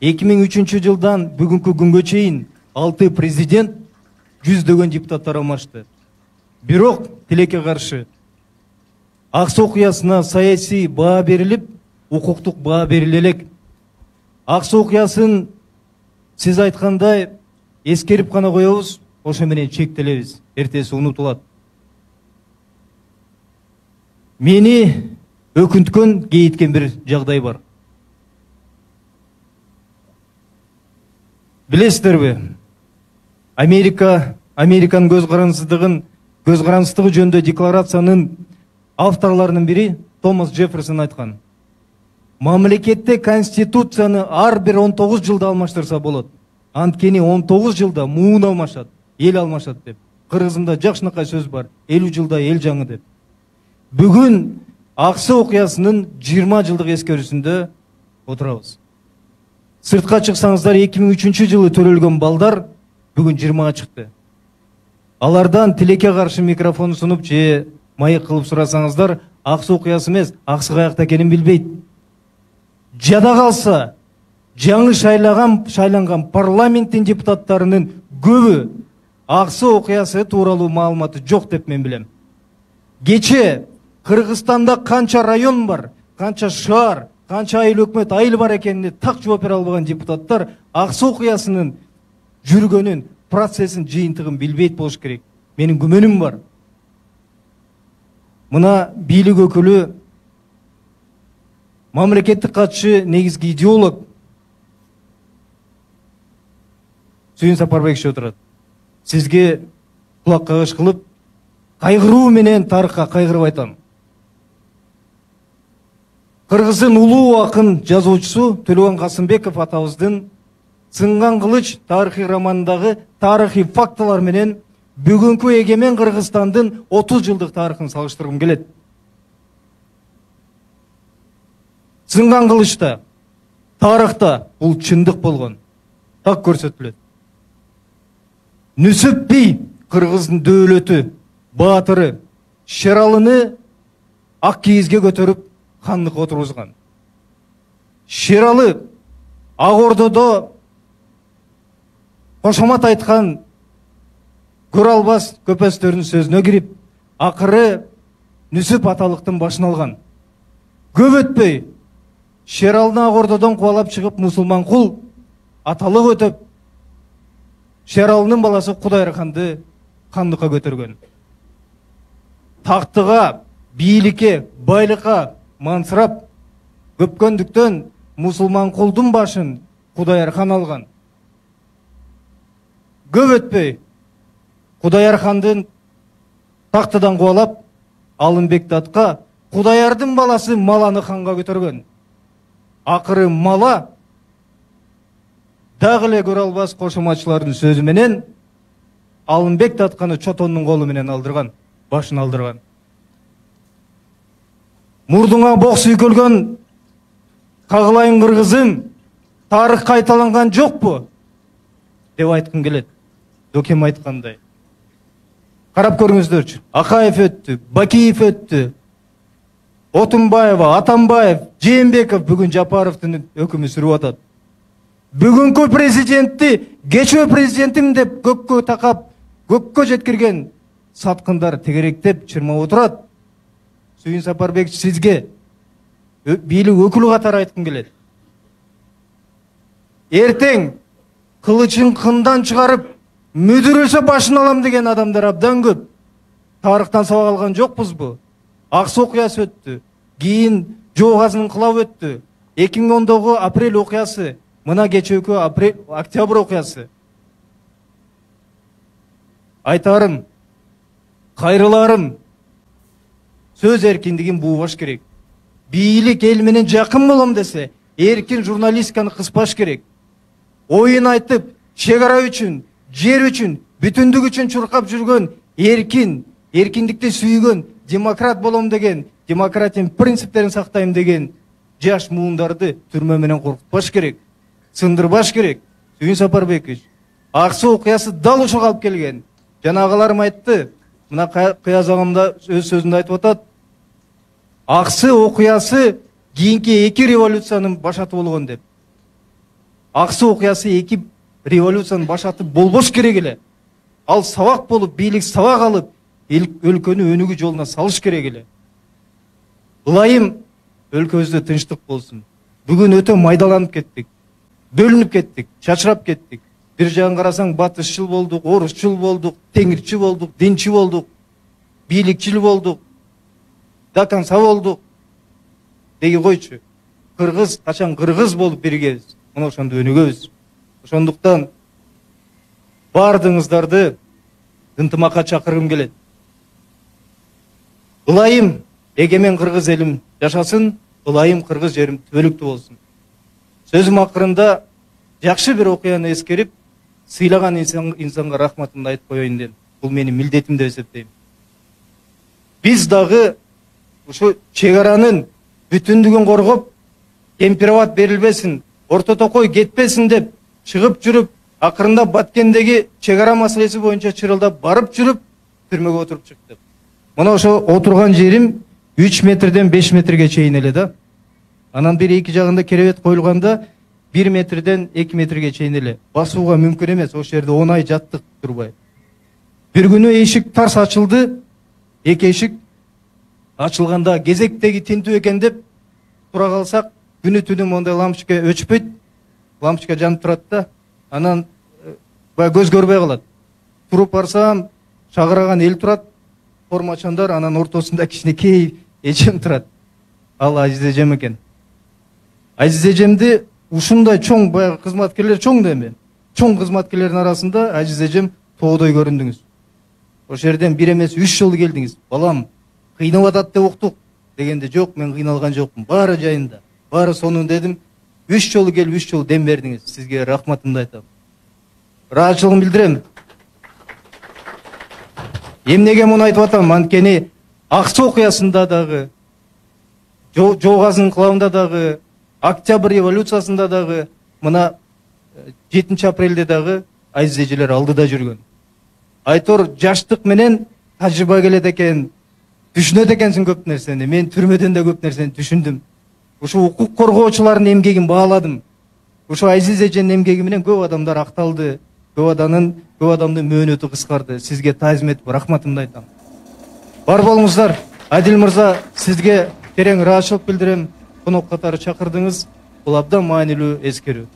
2003 жылдан бүгүнкү күнгө чейин 6 президент, 100дөгөн депутаттар алмашты. Бирок тилекке каршы ак суу окуясына саясий баа берилип, укуктук баа бериле элек. Ак суу окуясын сиз айткандай эскерип гана коебуз, ошо менен чектелебиз. Эртеси унутулат. Мени өкүнткөн, кейиткен бир жагдай бар. Билесиздерби? Американын көз карансыздыгы жөнүндө декларациянын авторларынын бири Томас Джефферсон айткан. Мамлекетте конституцияны ар бир 19 жылда алмаштырса болот. Анткени 19 жылда муун алмашат, эл алмашат деп. Кыргызымда жакшынакай сөз бар. 50 жылда эл жаңы деп. Бүгүн ак суу окуясынын 20 жылдык эскерүүсүндө отурабыз. Сыртка чыксаңыздар 2003 жылы төрөлгөн балдар бүгүн 20-га чыкты. Алардан тилекке каршы микрофон сунуп же майык кылып сурасаңыздар, ак суу окуясы эмес, аксы каякта экенин билбейт. Жада калса, жаңы шайланган парламенттин депутаттарынын көбү ак суу окуясы тууралуу маалыматы жок деп мен билем. Кече Кыргызстанда канча район бар, канча шаар, канча айыл өкмөт айыл бар экенине так жооп бере албаган депутаттар ак суу окуясынын жүргөнүн, процессин, жыйынтыгын билбейт болуш керек. Менин күмөнүм бар. Мына бийлик өкүлү, мамлекеттик катчы, негизги идеолог Сүйүн Сапарбекович отурат. Сизге кулак кагыш кылып, кайгыруу менен тарыхка кайгырып айтам. Кыргыздын улуу акын жазуучусу Төлөгөн Касымбеков атабыздын Сынган кылыч тарыхый романдагы тарыхый фактылар менен бүгүнкү эгемен Кыргызстандын 30 жылдык тарыхын салыштыргым келет. Сынган кылычта, тарыхта бул чындык болгон. Так көрсөтүлөт. Нүсүп би Кыргыздын дөөлөтү, баатыры, Шералыны ак кийизге көтөрүп хандыкка отургузган. Шералы Ак Ордодо кошомат айткан көрө албас көпөстөрдүн сөзүнө кирип, акыры Нүсүп аталыктын башын алган. Көп өтпөй Шералыны Ак Ордодон кубалап чыгып, мусулман кул аталык өтөп, Шералынын баласы Кудайырханды хандыкка көтөргөн. Тактыга, бийликке, байлыкка мансырап көпкөндүктөн мусулман кулдун башын Кудайырхан алган. Көп өтпөй Кудайырхандын тактыдан кубалап, Алымбек Датка Кудайырдын баласы Маланы ханга көтөргөн. Акыры Мала дагы эле көрө албас кошоматчылардын сөзү менен Алымбек Датканы чотондун колу менен алдырган, башын алдырган. Мурдуңа бок сүйкөлгөн кагылайын кыргызым, тарых кайталанган жокпу деп айткым келет. Докем айткандай. Карап көрүңүздөрчү. Акаев өттү, Бакиев өттү, Отунбаева, Атамбаев, Жээнбеков бүгүн Жапаровдун өкүмү сүрүп атат. Бүгүнкү президентти кечээ президентим деп көккө такап, көккө жеткирген саткындар тегеректеп чырмап отурат. Сүйүн Сапарбекович, сизге бийлик өкүлү катары айткым келет. Эртең кылычын кындан чыгарып, мүдүрөсө башын алам деген адамдар абдан көп. Тарыхтан сабак алган жокпузбу? Ак суу окуясы өттү, кийин Жоо Казынын кылабы өттү. 2010 апрель окуясы, мына кечээкү октябрь окуясы. Айтарым, кайрыларым, сөз эркиндигин буубаш керек. Бийлик эл менен жакын болом десе, эркин журналистиканы кыспаш керек. Оюн айтып, чегара үчүн, жер үчүн, бүтүндүк үчүн чуркап жүргөн эркиндикти сүйгөн, демократ болом деген, демократиянын принциптерин сактайм деген жаш муундарды түрмө менен коркутпаш керек, сындырбаш керек. Сүйүн Сапарбекович, ак суу окуясы дал ошого алып келген. Жанагыларым айтты, мына Кыяз агамда өз сөзүндө айтып атат. Ак суу окуясы кийинки 2 революциянын башаты болгон деп. ак суу окуясы эки революциянын башаты болбош керек эле. Ал сабак болуп, бийлик сабак алып, өлкөнү өнүгүү жолуна салыш керек эле. Ылайым өлкөбүздө тынчтык болсун. Бүгүн өтө майдаланып кеттик. Бөлүнүп кеттик, чачырап кеттик. Бир жагын карасаң батышчыл болдук, орусчул болдук, теңирчи болдук, динчи болдук, бийликчил болдук, даканса болдук. Деги койчу. Кыргыз качан кыргыз болуп биргебиз. Мына ошондо өнүгөбүз. Ошондуктан бардыгыңыздарды ынтымакка чакыргым келет. Ылайым эгемен кыргыз элим жашасын, ылайым кыргыз жерим түбөлүктүү болсун. Сөзүм акырында жакшы бир окуяны эскерип, сыйлаган инсанга рахматымды айтып коеюн деп. Бул менин милдетим деп эсептейм. Биз дагы ушу чек аранын бүтүндүгүн коргоп, кемпирабад берилбесин, Орто Токой кетпесин деп чыгып жүрүп, акырында Баткендеги чек ара маселеси боюнча чырылдап барып жүрүп, түрмөгө отуруп чыктык. Мына ошо отурган жерим 3 метрден 5 метрге чейин эле да. Анан бир эки жагында керебет коюлганда 1 метрден 2 метрге чейин эле. Басууга мүмкүн эмес, ошол жерде 10 ай жаттык турбай. Бир күнү эшик тарс ачылды. Эки эшик ачылганда кезектеги тинтүү экен деп тура калсак, күнү түнү мондай лампочка өчпөйт. Лампочка жанып турат да. Анан көз көрбөй калат. Туруп барсам, чагыраган эл турат, формачандар, анан ортосунда кичинекей эжем турат. Ал Азиз эжем экен. Азиз эжемди ушундай чоң баягы кызматкерлер чоң да эми. Чоң кызматкерлердин арасында Азиз эжем тоодой көрүндүңүз. Ошол жерден бир эмес 3 жолу келдиңиз. Балам, кыйнап атат деп уктук дегенде, жок, мен кыйналган жокмун. Баары жайында. Баары сонун дедим. 3 жолу келип 3 жолу дем бердиңиз. Сизге рахматымды айтам. Ыраазычылыгымды билдирем. Эмнеге муну айтып атам? Анткени ак суу окуясында дагы, Жоогаз инкылабында дагы, Октябрь революциясында дагы, мына 7 апрелде дагы Азиз эжелер алдыда жүргөн. Айтор жаштык менен тажрыйба келет экен, түшүнөт экенсиң көп нерсени. Мен түрмөдөн да көп нерсени түшүндүм. Ушу укук коргоочулардын эмгегин бааладым. Ушу Азиз эженин эмгеги менен көп адамдар акталды, көп адамдын мөөнөтү кыскарды. Сизге таазим этип рахматымды айтам. Бар болуңуздар. Адил мырза, сизге терең ыраазычылык билдирем. Конок катары чакырдыңыз. Бул абдан маанилүү эскерүү.